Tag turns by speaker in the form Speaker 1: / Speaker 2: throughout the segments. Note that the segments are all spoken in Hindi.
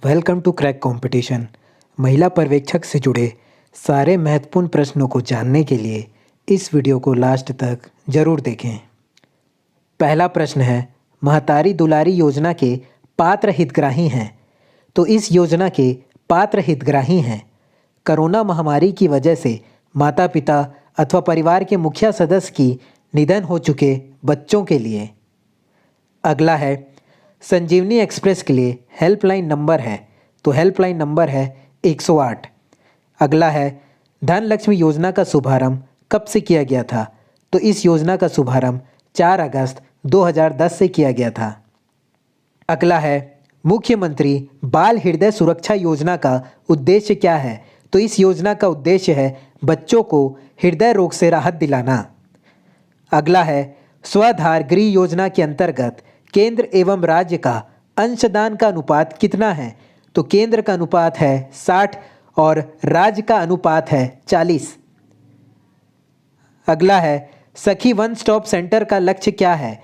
Speaker 1: Welcome to crack competition. महिला पर्यवेक्षक से जुड़े सारे महत्वपूर्ण प्रश्नों को जानने के लिए इस वीडियो को लास्ट तक ज़रूर देखें। पहला प्रश्न है, महतारी दुलारी योजना के पात्र हितग्राही हैं। तो इस योजना के पात्र हितग्राही हैं कोरोना महामारी की वजह से माता पिता अथवा परिवार के मुखिया सदस्य की निधन हो चुके बच्चों के लिए। अगला है, संजीवनी एक्सप्रेस के लिए हेल्पलाइन नंबर है, तो हेल्पलाइन नंबर है 108। अगला है, धन लक्ष्मी योजना का शुभारंभ कब से किया गया था? तो इस योजना का शुभारंभ 4 अगस्त 2010 से किया गया था। अगला है, मुख्यमंत्री बाल हृदय सुरक्षा योजना का उद्देश्य क्या है? तो इस योजना का उद्देश्य है बच्चों को हृदय रोग से राहत दिलाना। अगला है, स्वाधार गृह योजना के अंतर्गत केंद्र एवं राज्य का अंशदान का अनुपात कितना है? तो केंद्र का अनुपात है 60 और राज्य का अनुपात है 40। अगला है, सखी वन स्टॉप सेंटर का लक्ष्य क्या है?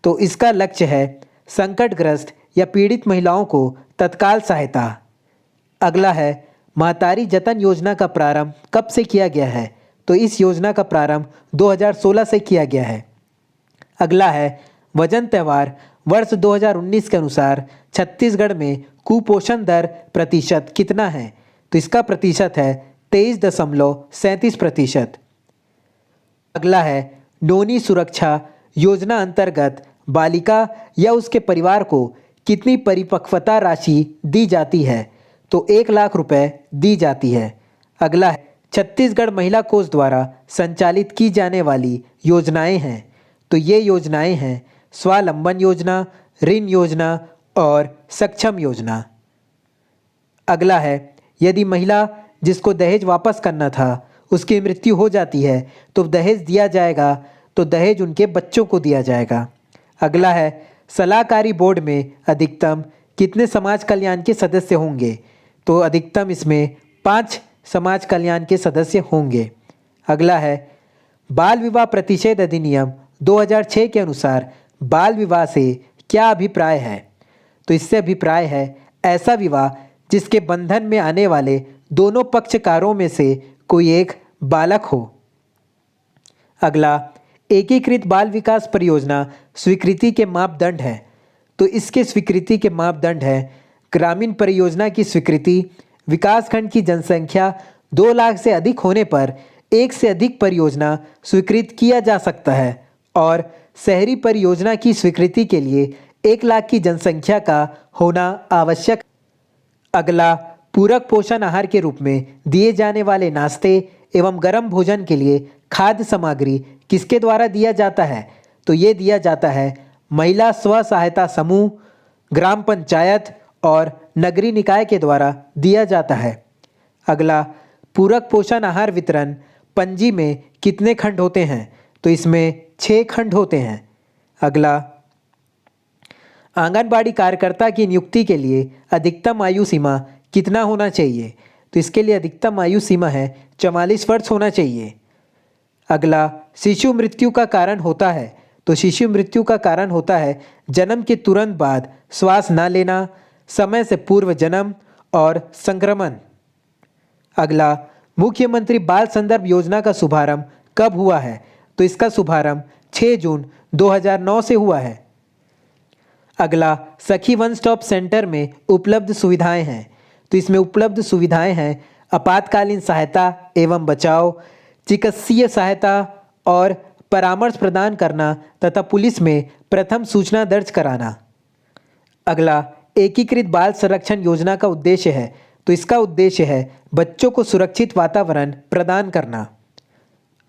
Speaker 1: तो इसका लक्ष्य है संकटग्रस्त या पीड़ित महिलाओं को तत्काल सहायता। अगला है, महतारी जतन योजना का प्रारंभ कब से किया गया है? तो इस योजना का प्रारंभ 2016 से किया गया है। अगला है, वजन त्यौहार वर्ष 2019 के अनुसार छत्तीसगढ़ में कुपोषण दर प्रतिशत कितना है? तो इसका प्रतिशत है 23.37%। अगला है, नोनी सुरक्षा योजना अंतर्गत बालिका या उसके परिवार को कितनी परिपक्वता राशि दी जाती है? तो 1 लाख रुपए दी जाती है। अगला है, छत्तीसगढ़ महिला कोष द्वारा संचालित की जाने वाली योजनाएं हैं। तो ये योजनाएं हैं स्वावलंबन योजना, ऋण योजना और सक्षम योजना। अगला है, यदि महिला जिसको दहेज वापस करना था उसकी मृत्यु हो जाती है तो दहेज दिया जाएगा, तो दहेज उनके बच्चों को दिया जाएगा। अगला है, सलाहकारी बोर्ड में अधिकतम कितने समाज कल्याण के सदस्य होंगे? तो अधिकतम इसमें 5 समाज कल्याण के सदस्य होंगे। अगला है, बाल विवाह प्रतिषेध अधिनियम 2006 के अनुसार बाल विवाह से क्या अभिप्राय है? तो इससे अभिप्राय है ऐसा विवाह जिसके बंधन में आने वाले दोनों पक्षकारों में से कोई एक बालक हो। अगला, एकीकृत बाल विकास परियोजना स्वीकृति के मापदंड है। तो इसके स्वीकृति के मापदंड है ग्रामीण परियोजना की स्वीकृति, विकासखंड की जनसंख्या 2 लाख से अधिक होने पर एक से अधिक परियोजना स्वीकृत किया जा सकता है, और शहरी परियोजना की स्वीकृति के लिए 1 लाख की जनसंख्या का होना आवश्यक। अगला, पूरक पोषण आहार के रूप में दिए जाने वाले नाश्ते एवं गर्म भोजन के लिए खाद्य सामग्री किसके द्वारा दिया जाता है? तो ये दिया जाता है महिला स्व सहायता समूह, ग्राम पंचायत और नगरीय निकाय के द्वारा दिया जाता है। अगला, पूरक पोषण आहार वितरण पंजी में कितने खंड होते हैं? तो इसमें 6 खंड होते हैं। अगला, आंगनबाड़ी कार्यकर्ता की नियुक्ति के लिए अधिकतम आयु सीमा कितना होना चाहिए? तो इसके लिए अधिकतम आयु सीमा है 44 वर्ष होना चाहिए। अगला, शिशु मृत्यु का कारण होता है। तो शिशु मृत्यु का कारण होता है जन्म के तुरंत बाद श्वास न लेना, समय से पूर्व जन्म और संक्रमण। अगला, मुख्यमंत्री बाल संदर्भ योजना का शुभारंभ कब हुआ है? तो इसका शुभारंभ 6 जून 2009 से हुआ है। अगला, सखी वन स्टॉप सेंटर में उपलब्ध सुविधाएं हैं। तो इसमें उपलब्ध सुविधाएं हैं आपातकालीन सहायता एवं बचाव, चिकित्सीय सहायता और परामर्श प्रदान करना तथा पुलिस में प्रथम सूचना दर्ज कराना। अगला, एकीकृत बाल संरक्षण योजना का उद्देश्य है। तो इसका उद्देश्य है बच्चों को सुरक्षित वातावरण प्रदान करना।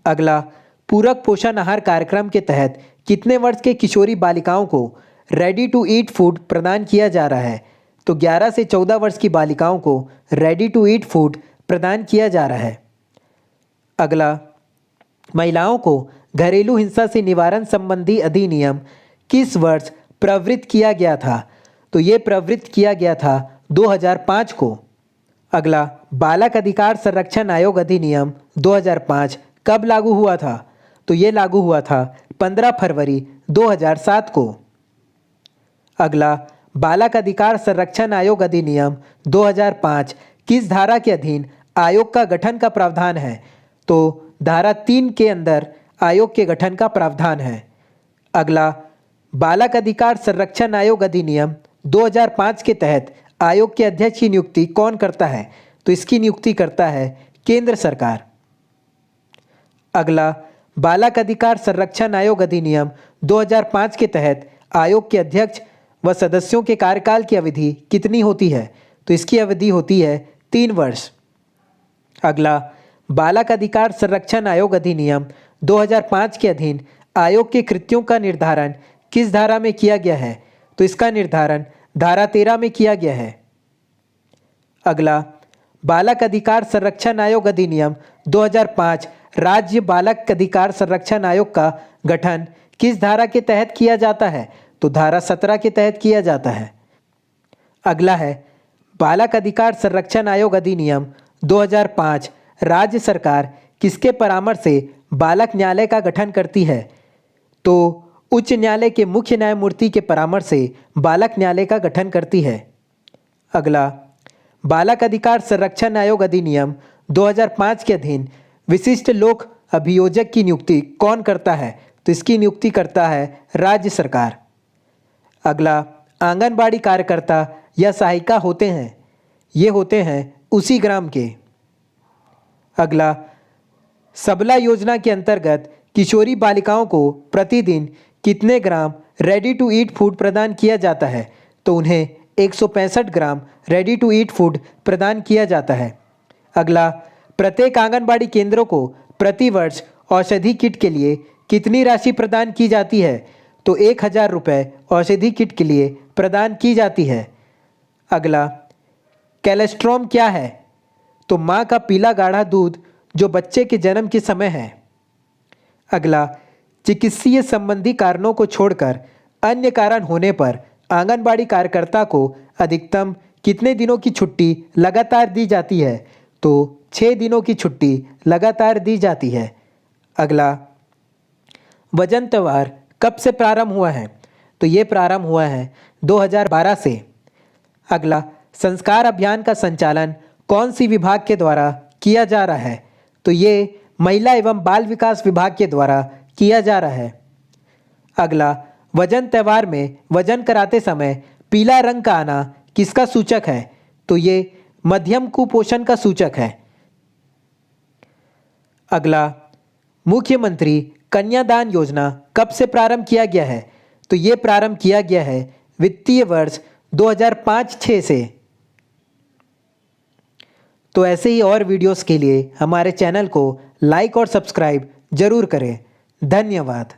Speaker 1: अगला, पूरक पोषण आहार कार्यक्रम के तहत कितने वर्ष के किशोरी बालिकाओं को रेडी टू ईट फूड प्रदान किया जा रहा है? तो 11 से 14 वर्ष की बालिकाओं को रेडी टू ईट फूड प्रदान किया जा रहा है। अगला, महिलाओं को घरेलू हिंसा से निवारण संबंधी अधिनियम किस वर्ष प्रवृत्त किया गया था? तो ये प्रवृत्त किया गया था 2005 को। अगला, बालक अधिकार संरक्षण आयोग अधिनियम 2005 कब लागू हुआ था? तो ये लागू हुआ था 15 फरवरी 2007 को। अगला, बालक अधिकार संरक्षण आयोग अधिनियम 2005 किस धारा के अधीन आयोग का गठन का प्रावधान है? तो धारा 3 के अंदर आयोग के गठन का प्रावधान है। अगला, बालक अधिकार संरक्षण आयोग अधिनियम 2005 के तहत आयोग के अध्यक्ष की नियुक्ति कौन करता है? तो इसकी नियुक्ति करता है केंद्र सरकार। अगला, बालक अधिकार संरक्षण आयोग अधिनियम 2005 के तहत आयोग के अध्यक्ष व सदस्यों के कार्यकाल की अवधि कितनी होती है? तो इसकी अवधि होती है 3 वर्ष। अगला, बालक अधिकार संरक्षण आयोग अधिनियम 2005 के अधीन आयोग के कृत्यों का निर्धारण किस धारा में किया गया है? तो इसका निर्धारण धारा 13 में किया गया है। अगला, बालक अधिकार संरक्षण आयोग अधिनियम 2005 राज्य बालक अधिकार संरक्षण आयोग का गठन किस धारा के तहत किया जाता है? तो धारा 17 के तहत किया जाता है। अगला है, बालक अधिकार संरक्षण आयोग अधिनियम 2005 राज्य सरकार किसके परामर्श से बालक न्यायालय का गठन करती है? तो उच्च न्यायालय के मुख्य न्यायमूर्ति के परामर्श से बालक न्यायालय का गठन करती है। अगला, बालक अधिकार संरक्षण आयोग अधिनियम 2005 के अधीन विशिष्ट लोक अभियोजक की नियुक्ति कौन करता है? तो इसकी नियुक्ति करता है राज्य सरकार। अगला, आंगनबाड़ी कार्यकर्ता या सहायिका होते हैं, ये होते हैं उसी ग्राम के। अगला, सबला योजना के अंतर्गत किशोरी बालिकाओं को प्रतिदिन कितने ग्राम रेडी टू ईट फूड प्रदान किया जाता है? तो उन्हें 165 ग्राम रेडी टू ईट फूड प्रदान किया जाता है। अगला, प्रत्येक आंगनबाड़ी केंद्रों को प्रतिवर्ष औषधि किट के लिए कितनी राशि प्रदान की जाती है? तो 1000 रुपये औषधि किट के लिए प्रदान की जाती है। अगला, कैलेस्ट्रॉम क्या है? तो माँ का पीला गाढ़ा दूध जो बच्चे के जन्म के समय है। अगला, चिकित्सीय संबंधी कारणों को छोड़कर अन्य कारण होने पर आंगनबाड़ी कार्यकर्ता को अधिकतम कितने दिनों की छुट्टी लगातार दी जाती है? तो 6 दिनों की छुट्टी लगातार दी जाती है। अगला, वजन त्योहार कब से प्रारंभ हुआ है? तो ये प्रारंभ हुआ है 2012 से। अगला, संस्कार अभियान का संचालन कौन सी विभाग के द्वारा किया जा रहा है? तो ये महिला एवं बाल विकास विभाग के द्वारा किया जा रहा है। अगला, वजन त्योहार में वजन कराते समय पीला रंग का आना किसका सूचक है? तो ये मध्यम कुपोषण का सूचक है। अगला, मुख्यमंत्री कन्यादान योजना कब से प्रारंभ किया गया है? तो ये प्रारंभ किया गया है वित्तीय वर्ष 2005-06 से। तो ऐसे ही और वीडियोस के लिए हमारे चैनल को लाइक और सब्सक्राइब जरूर करें। धन्यवाद।